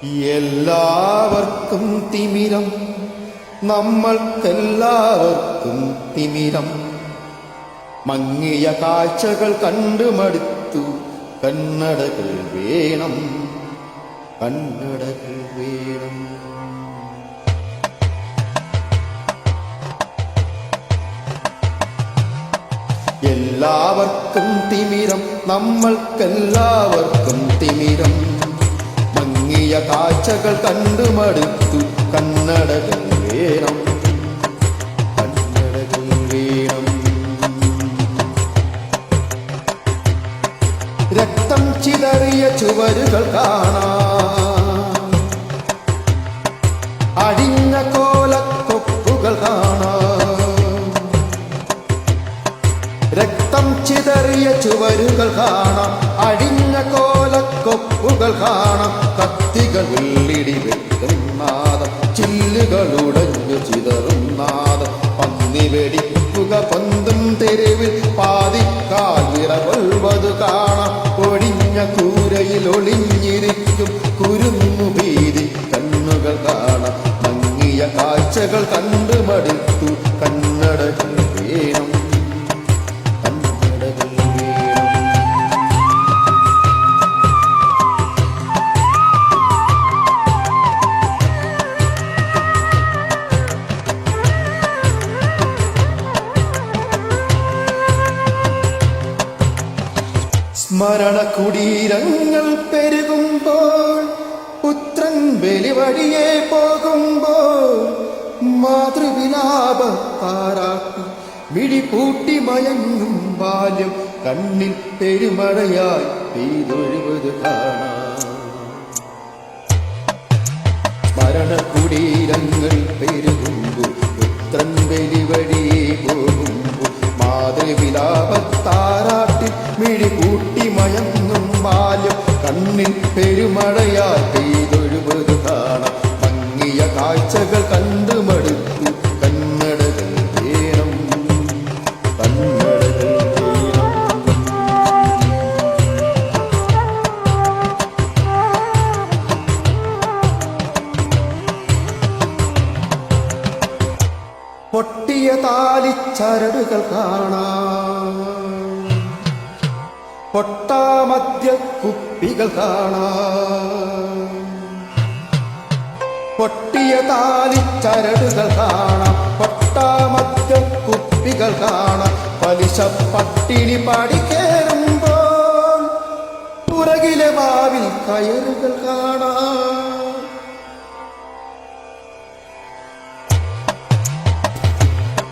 എല്ലാവർക്കും തിമിരം, നമ്മൾക്കെല്ലാവർക്കും തിമിരം. മങ്ങിയ കാഴ്ചകൾ കണ്ടുമടുത്തു, കണ്ണടകൾ വേണം, കണ്ണടകൾ വേണം. എല്ലാവർക്കും തിമിരം, നമ്മൾക്കെല്ലാവർക്കും തിമിരം. മങ്ങിയ കാഴ്ചകൾ കണ്ടുമടുത്തു, കണ്ണടകൾ വേണം, കണ്ണടകൾ വേണം. രക്തം ചിതറിയ ചുവരുകൾ കാണാം, അടിഞ്ഞ കോലക്കൊപ്പുകൾ കാണാം. രക്തം ചിതറിയ ചുവരുകൾ കാണാം, അടിഞ്ഞ കോലക്കൊപ്പുകൾ കാണാം. കത്തികൾ വെള്ളിടി വെട്ടുന്നാദം, ചില്ലുകൾ ഉടഞ്ഞു ചിതറുന്നാദം. പന്നി വെടിപ്പുക പന്തും തെരുവിൽ പാതിക്കാൽ വിറകൊള്ളുവതു കാണാം. ഒടിഞ്ഞ കൂരയിൽ ഒളിഞ്ഞിരിക്കും കുരുന്നു ഭീതി കണ്ണുകൾ കാണാം. മങ്ങിയ കാഴ്ചകൾ കണ്ടുമടുത്തു, കണ്ണടകൾ വേണം, സ്മരണ കുടീരങ്ങൾ പെരുകുമ്പോൾ, പുത്രൻ ബലിവഴിയെ പോകുമ്പോൾ. മാതൃവിലാപത്താരാക്കി മിഴിപൂട്ടി മയങ്ങും ബാല്യം കണ്ണിൽ പെരുമഴയായി പെയ്തൊഴുവത് കാണാം. സ്മരണ കുടീരങ്ങൾ പെരുകുമ്പോൾ, പുത്രൻ ബലിവഴിയെ പോകുമ്പോൾ. മാതൃവിലാപത്താരാട്ടി മിഴിപൂട്ടി മയങ്ങും ബാല്യം കണ്ണിൽ പെരുമഴയായി പെയ്തൊഴുവത് കാണാം. മങ്ങിയ കാഴ്ചകൾ കണ്ടുമടുത്തു, കണ്ണടകൾ വേണം, കണ്ണടകൾ വേണം. പൊട്ടിയ താലിച്ചരടുകൾ കാണാം, പൊട്ടാമദ്യ കുപ്പികൾ കാണാം. പൊട്ടിയ താലിച്ചരടുകൾ കാണാം, പൊട്ടാമദ്യ കുപ്പികൾ കാണാം. പലിശ പട്ടിണി പാടിക്കേറുമ്പോൾ പുറകിലെ വാവിൽ കയറുകൾ കാണാം.